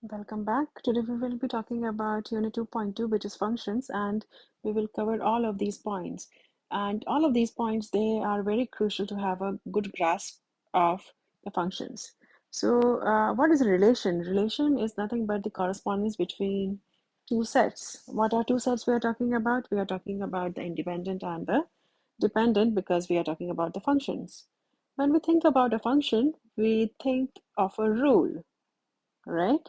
Welcome back. Today we will be talking about Unit 2.2, which is functions, and we will cover all of these points. And all of these points, they are very crucial to have a good grasp of the functions. So, what is a relation? Relation is nothing but the correspondence between two sets. What are two sets we are talking about? We are talking about the independent and the dependent because we are talking about the functions. When we think about a function, we think of a rule, right?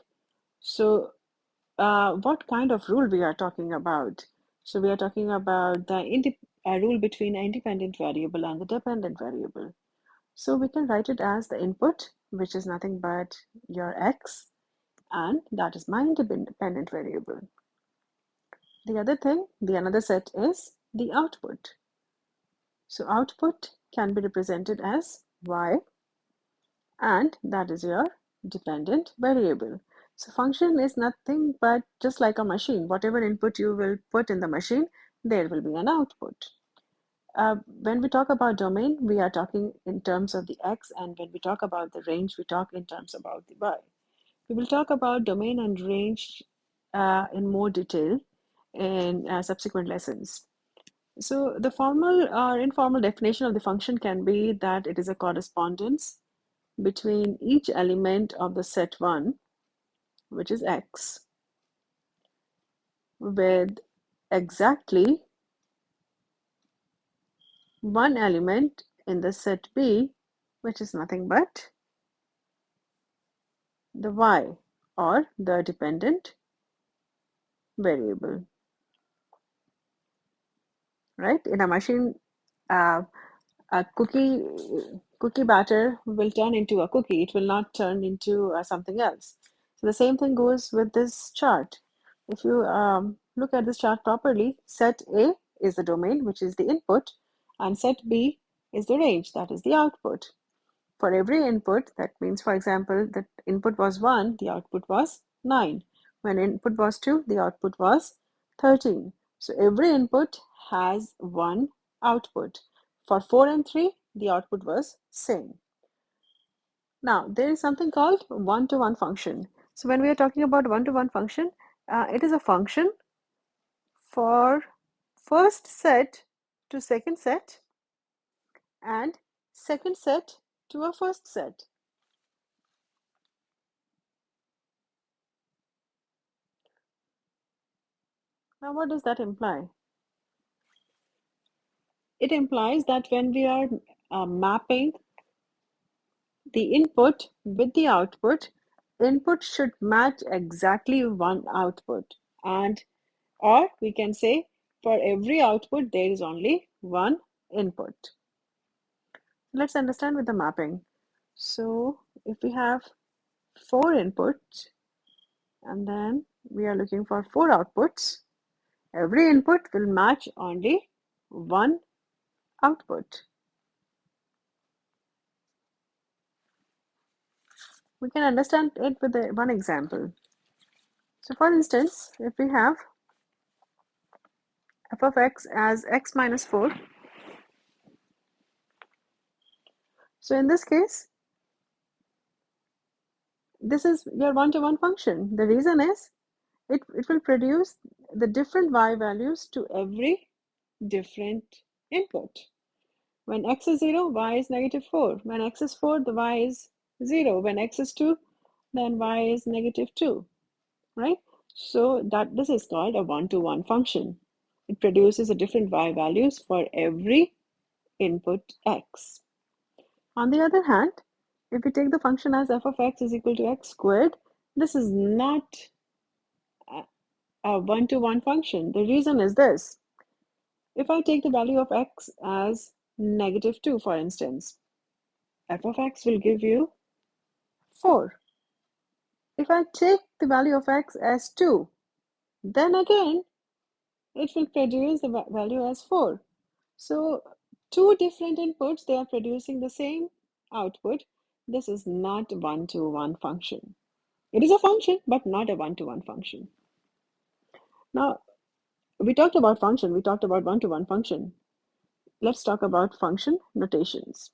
So, what kind of rule we are talking about? So, we are talking about the rule between an independent variable and the dependent variable. So, we can write it as the input, which is nothing but your x, and that is my independent variable. The other thing, the another set is the output. So, output can be represented as y, and that is your dependent variable. So function is nothing but just like a machine. Whatever input you will put in the machine, there will be an output. When we talk about domain, we are talking in terms of the x, and when we talk about the range, we talk in terms about the y. We will talk about domain and range in more detail in subsequent lessons. So the formal or informal definition of the function can be that it is a correspondence between each element of the set 1, which is x, with exactly one element in the set B, which is nothing but the y, or the dependent variable, right? In a machine, uh, a cookie batter will turn into a cookie. It will not turn into something else. So the same thing goes with this chart. If you look at this chart properly, set A is the domain, which is the input, and set B is the range, that is the output. For every input, that means, for example, the input was 1, the output was 9. When input was 2, the output was 13. So every input has one output. For 4 and 3, the output was same. Now, there is something called one-to-one function. So when we are talking about one-to-one function, it is a function for first set to second set and second set to a first set. Now, what does that imply? It implies that when we are mapping the input with the output, input should match exactly one output. And or we can say for every output, there is only one input. Let's understand with the mapping. So if we have 4 inputs and then we are looking for 4 outputs, every input will match only one output. We can understand it with one example. So for instance, if we have f of x as x minus 4, so in this case, this is your one-to-one function. The reason is it will produce the different y values to every different input. When x is 0, y is negative 4. When x is 4, the y is 0. When x is 2, then y is negative 2, right? So that this is called a one-to-one function. It produces a different y values for every input x. On the other hand, if we take the function as f of x is equal to x squared, this is not a one-to-one function. The reason is this. If I take the value of x as negative 2, for instance, f of x will give you 4. If I take the value of x as 2, then again, it will produce the value as 4. So two different inputs, they are producing the same output. This is not one-to-one function. It is a function, but not a one-to-one function. Now, we talked about function, we talked about one-to-one function. Let's talk about function notations.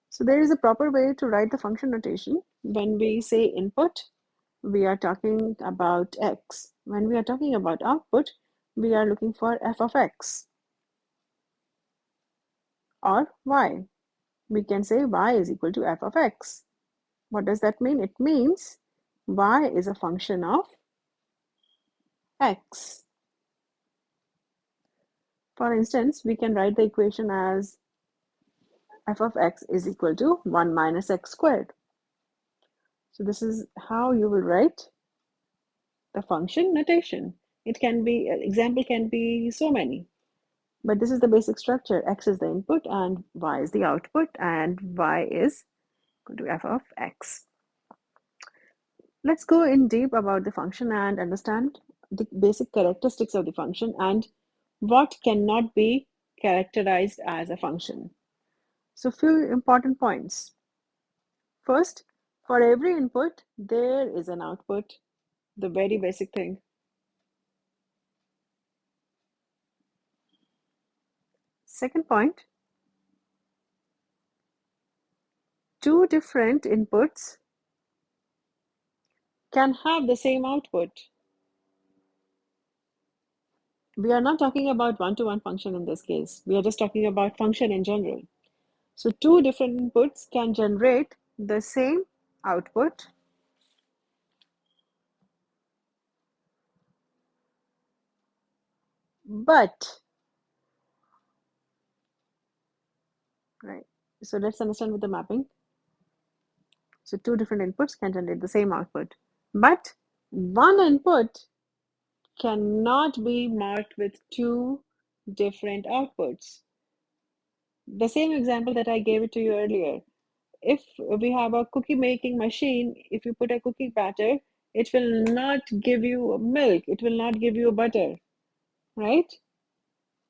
So there is a proper way to write the function notation. When we say input, we are talking about x. When we are talking about output, we are looking for f of x or y. We can say y is equal to f of x. What does that mean? It means y is a function of x. For instance, we can write the equation as f of x is equal to 1 minus x squared. So this is how you will write the function notation. It can be, example can be so many, but this is the basic structure. X is the input and y is the output, and y is equal to f of x. Let's go in deep about the function and understand the basic characteristics of the function and what cannot be characterized as a function. So few important points. First, for every input, there is an output, the very basic thing. Second point, two different inputs can have the same output. We are not talking about one-to-one function in this case. We are just talking about function in general. So two different inputs can generate the same output, but, right, so let's understand with the mapping. So two different inputs can generate the same output, but one input cannot be marked with two different outputs. The same example that I gave it to you earlier. If we have a cookie making machine, if you put a cookie batter, it will not give you milk, it will not give you butter, right?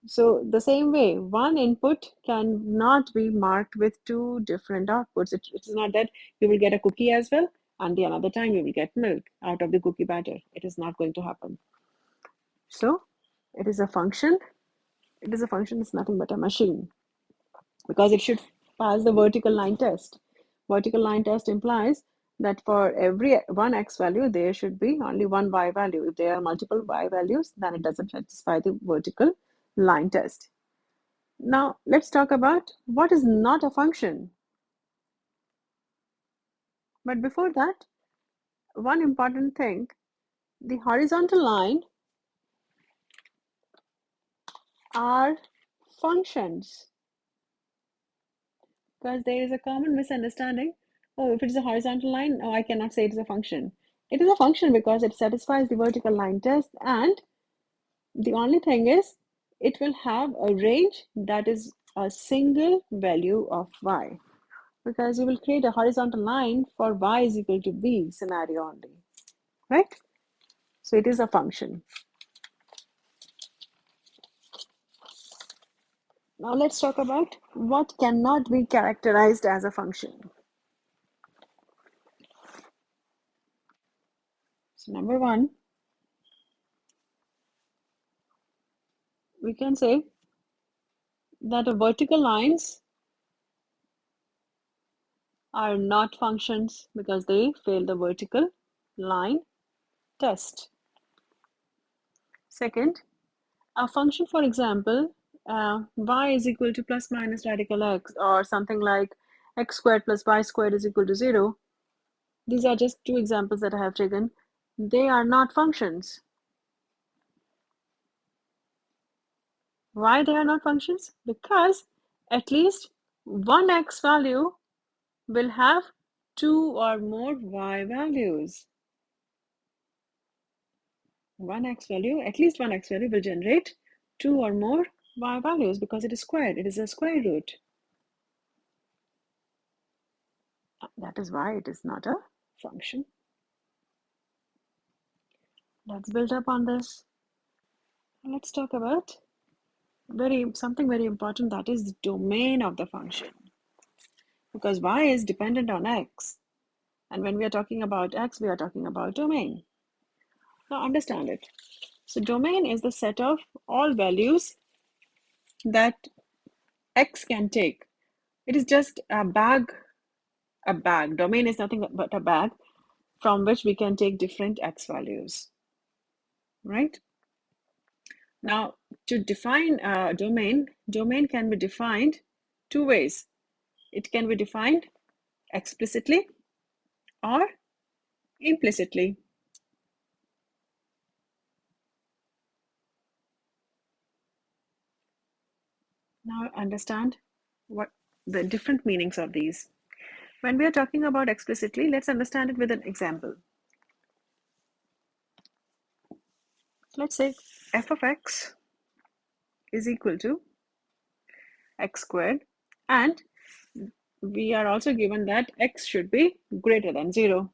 So the same way, one input cannot be marked with two different outputs. It is not that you will get a cookie as well, and the another time you will get milk out of the cookie batter. It is not going to happen. So it is a function. It is a function, it's nothing but a machine because it should pass the vertical line test. Vertical line test implies that for every one x value, there should be only one y value. If there are multiple y values, then it doesn't satisfy the vertical line test. Now, let's talk about what is not a function. But before that, one important thing, the horizontal line are functions. Because there is a common misunderstanding. Oh, if it is a horizontal line, oh, I cannot say it is a function. It is a function because it satisfies the vertical line test, and the only thing is it will have a range that is a single value of y. Because you will create a horizontal line for y is equal to b scenario only, right? So it is a function. Now let's talk about what cannot be characterized as a function. So number one, we can say that vertical lines are not functions because they fail the vertical line test. Second, a function, for example, y is equal to plus minus radical x, or something like x squared plus y squared is equal to 0. These are just two examples that I have taken. They are not functions. Why they are not functions? Because at least one x value will have two or more y values. At least one x value will generate two or more y values because it is squared. It is a square root. That is why it is not a function. Let's build up on this. Let's talk about something very important, that is the domain of the function. Because y is dependent on x. And when we are talking about x, we are talking about domain. Now understand it. So domain is the set of all values that x can take. It is just a bag. Domain is nothing but a bag from which we can take different x values, right? Now, to define a domain can be defined two ways. It can be defined explicitly or implicitly. Now understand what the different meanings of these. When we are talking about explicitly, let's understand it with an example. Let's say f of x is equal to x squared, and we are also given that x should be greater than 0.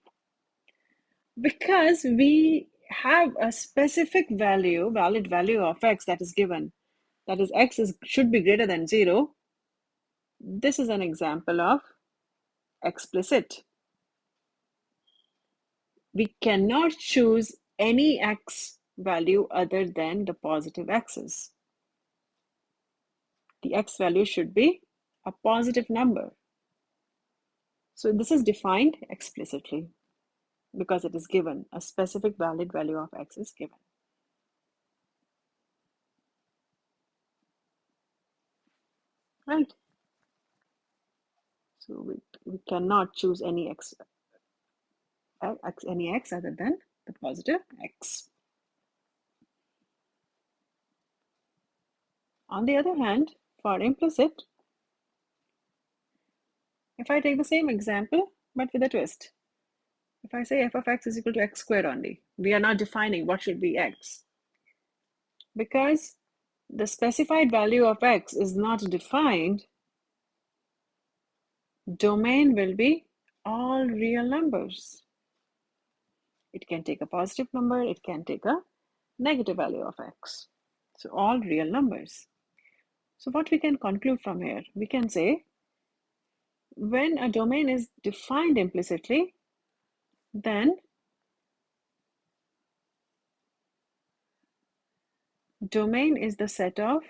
Because we have a specific valid value of x that is given, that is should be greater than 0, this is an example of explicit. We cannot choose any x value other than the positive x's. The x value should be a positive number. So this is defined explicitly because it is given. A specific valid value of x is given. Right? So we cannot choose any x other than the positive x. On the other hand, for implicit, if I take the same example but with a twist, if I say f of x is equal to x squared only, we are not defining what should be x. Because the specified value of x is not defined, domain will be all real numbers. It can take a positive number, it can take a negative value of x. So all real numbers. So what we can conclude from here, we can say when a domain is defined implicitly, then domain is the set of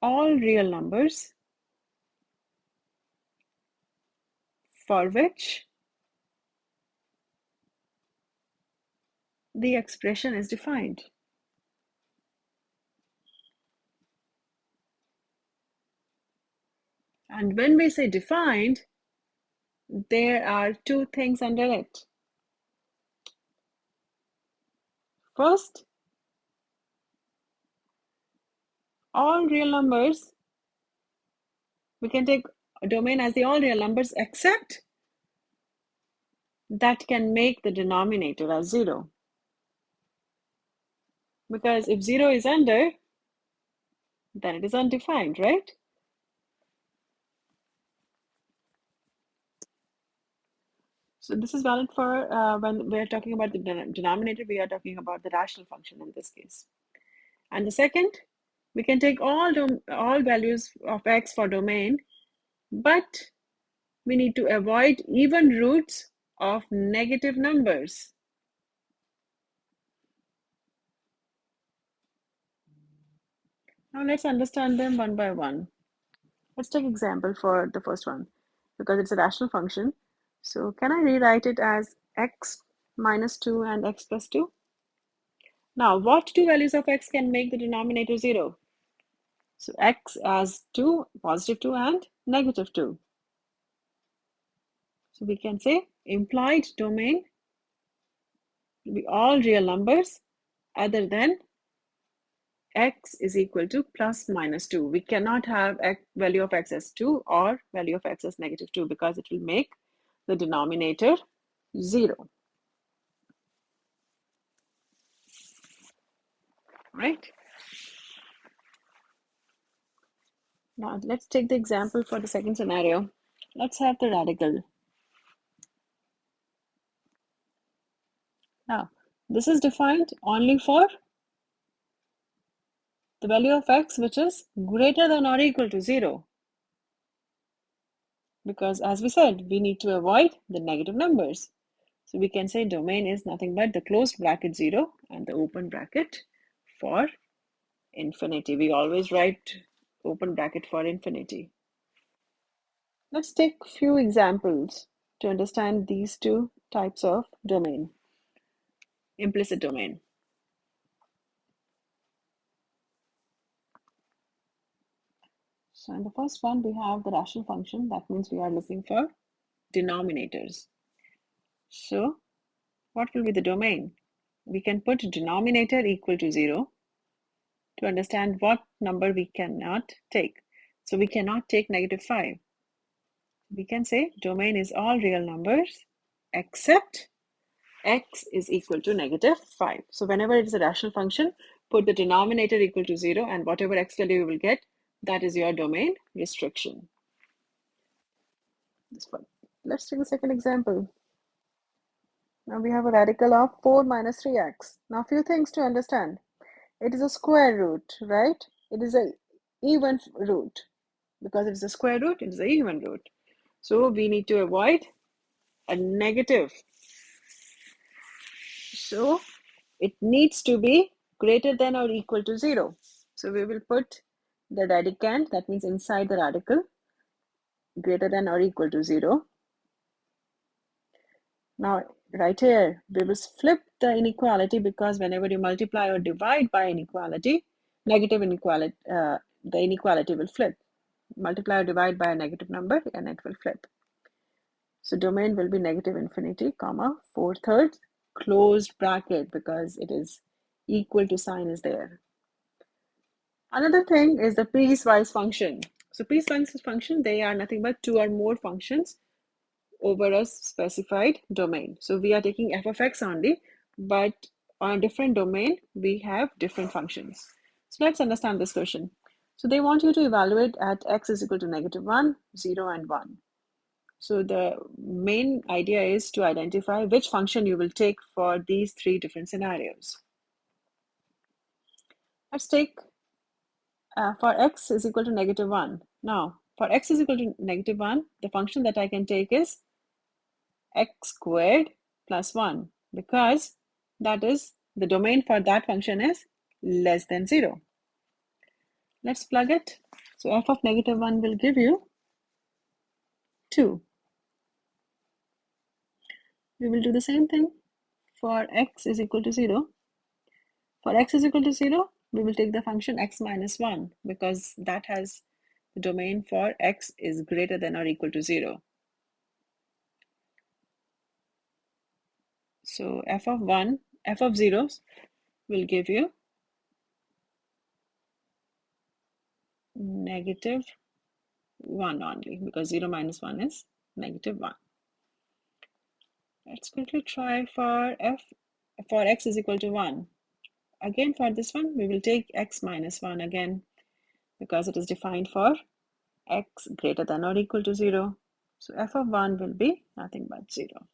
all real numbers for which the expression is defined. And when we say defined, there are two things under it. First, all real numbers, we can take a domain as the all real numbers except that can make the denominator as 0. Because if 0 is under, then it is undefined, right? So this is valid for when we're talking about the denominator, we are talking about the rational function in this case. And the second, we can take all values of x for domain, but we need to avoid even roots of negative numbers. Now let's understand them one by one. Let's take example for the first one because it's a rational function. So can I rewrite it as x minus 2 and x plus 2? Now, what two values of x can make the denominator 0? So x as 2, positive 2 and negative 2. So we can say implied domain will be all real numbers other than x is equal to plus minus 2. We cannot have value of x as 2 or value of x as negative 2 because it will make the denominator 0. Right? Now let's take the example for the second scenario. Let's have the radical. Now, this is defined only for the value of x which is greater than or equal to 0. Because as we said, we need to avoid the negative numbers. So we can say domain is nothing but the closed bracket 0 and the open bracket for infinity. We always write open bracket for infinity. Let's take a few examples. to understand these two types of domain, implicit domain. So in the first one, we have the rational function. That means we are looking for denominators. So what will be the domain? We can put denominator equal to 0 to understand what number we cannot take. So we cannot take -5. We can say domain is all real numbers except x is equal to -5. So whenever it is a rational function, put the denominator equal to 0 and whatever x value you will get, that is your domain restriction. This one. Let's take the second example. Now we have a radical of 4 minus 3x. Now a few things to understand. It is a square root, right? It is a even root. Because it is a square root, it is an even root. So we need to avoid a negative. So it needs to be greater than or equal to 0. So we will put the radicand, that means inside the radical, greater than or equal to 0. Now, right here, we will flip the inequality because whenever you multiply or divide by inequality, negative inequality, the inequality will flip. Multiply or divide by a negative number and it will flip. So domain will be -infinity, comma, 4/3, closed bracket because it is equal to sign is there. Another thing is the piecewise function. So piecewise function, they are nothing but two or more functions over a specified domain. So we are taking f of x only, but on a different domain, we have different functions. So let's understand this question. So they want you to evaluate at x is equal to -1, 0, and 1. So the main idea is to identify which function you will take for these three different scenarios. Let's take for x is equal to -1. Now, for x is equal to -1, the function that I can take is x squared plus 1 because that is the domain for that function is less than 0. Let's plug it. So f of -1 will give you 2. We will do the same thing for x is equal to 0. For x is equal to 0, we will take the function x minus 1 because that has the domain for x is greater than or equal to 0. So f of 0 will give you -1 only because 0 minus 1 is -1. Let's quickly try for x is equal to 1. Again, for this one, we will take x minus 1 again because it is defined for x greater than or equal to 0. So f of 1 will be nothing but 0.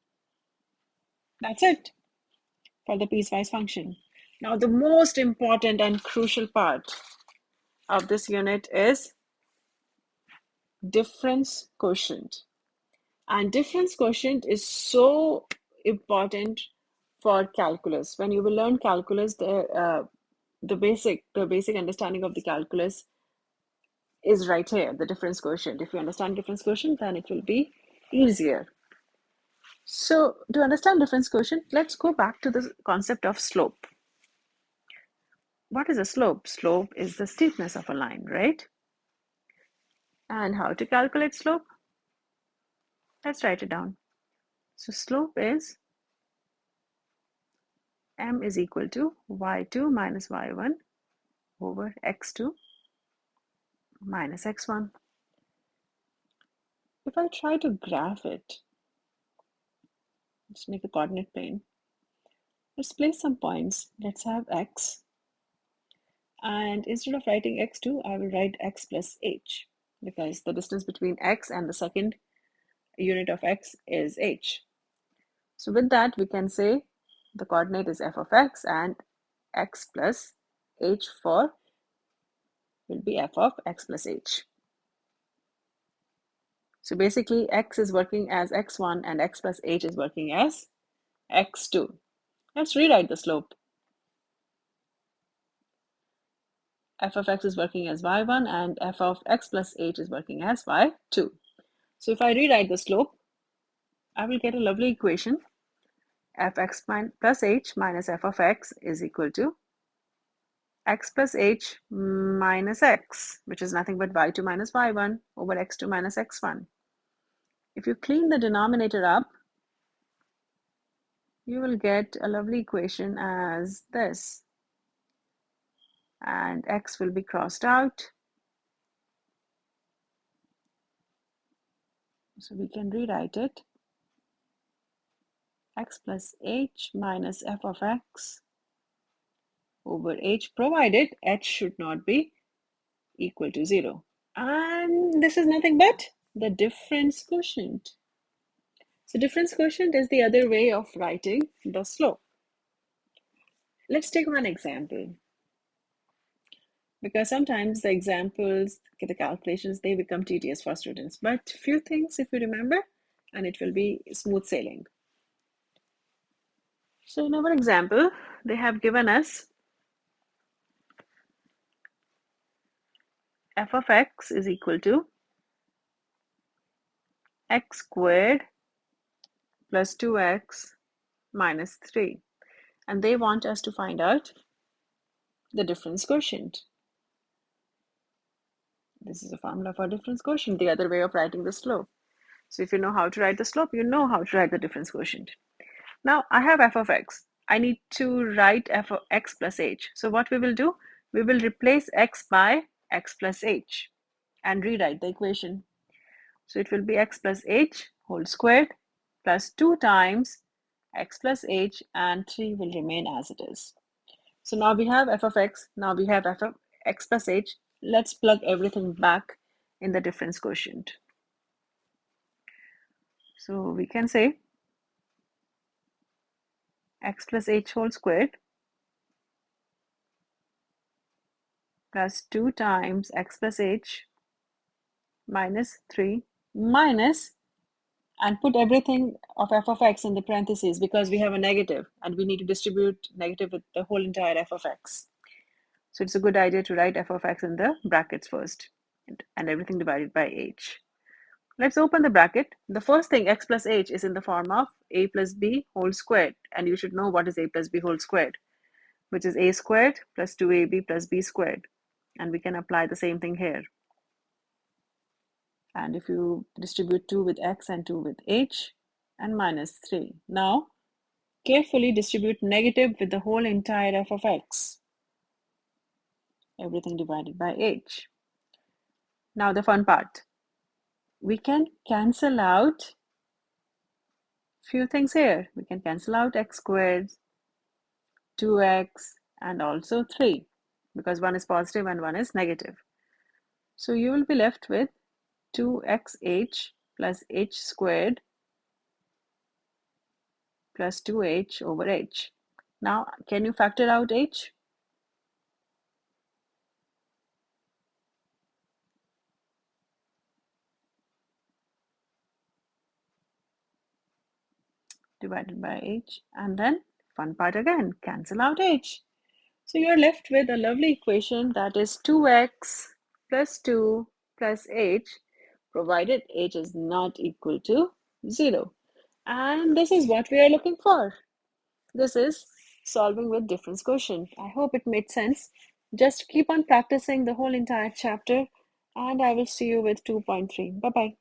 That's it for the piecewise function. Now, the most important and crucial part of this unit is difference quotient. And difference quotient is so important for calculus. When you will learn calculus, the basic understanding of the calculus is right here, the difference quotient. If you understand difference quotient, then it will be easier. So to understand difference quotient, let's go back to the concept of slope. What is a slope? Slope is the steepness of a line, right? And how to calculate slope? Let's write it down. So slope is m is equal to y2 minus y1 over x2 minus x1. If I try to graph it, let's make a coordinate plane. Let's place some points. Let's have x. And instead of writing x2, I will write x plus h because the distance between x and the second unit of x is h. So with that, we can say the coordinate is f of x and x plus h for will be f of x plus h. So basically, x is working as x1 and x plus h is working as x2. Let's rewrite the slope. F of x is working as y1 and f of x plus h is working as y2. So if I rewrite the slope, I will get a lovely equation. Fx plus h minus f of x is equal to x plus h minus x, which is nothing but y2 minus y1 over x2 minus x1. If you clean the denominator up, you will get a lovely equation as this. And x will be crossed out. So we can rewrite it. X plus h minus f of x over h, provided h should not be equal to 0. And this is nothing but the difference quotient. So difference quotient is the other way of writing the slope. Let's take one example, because sometimes the examples, the calculations, they become tedious for students. But few things if you remember, and it will be smooth sailing. So in our example, they have given us f of x is equal to x squared plus 2x minus 3. And they want us to find out the difference quotient. This is a formula for difference quotient, the other way of writing the slope. So if you know how to write the slope, you know how to write the difference quotient. Now I have f of x. I need to write f of x plus h. So what we will do, we will replace x by x plus h and rewrite the equation. So it will be x plus h whole squared plus 2 times x plus h, and 3 will remain as it is. So now we have f of x, now we have f of x plus h. Let's plug everything back in the difference quotient. So we can say x plus h whole squared plus 2 times x plus h minus 3 minus, and put everything of f of x in the parentheses because we have a negative and we need to distribute negative with the whole entire f of x. So it's a good idea to write f of x in the brackets first and everything divided by h. Let's open the bracket. The first thing, x plus h, is in the form of a plus b whole squared, and you should know what is a plus b whole squared, which is a squared plus 2ab plus b squared, and we can apply the same thing here. And if you distribute 2 with x and 2 with h, and minus 3. Now carefully distribute negative with the whole entire f of x, everything divided by h. Now the fun part, we can cancel out few things here. We can cancel out x squared, 2x, and also 3, because one is positive and one is negative. So you will be left with 2xh plus h squared plus 2h over h. Now, can you factor out h? Divided by h, and then fun part again, cancel out h. So you're left with a lovely equation that is 2x plus 2 plus h, provided h is not equal to 0. And this is what we are looking for. This is solving with difference quotient. I hope it made sense. Just keep on practicing the whole entire chapter, and I will see you with 2.3. Bye-bye.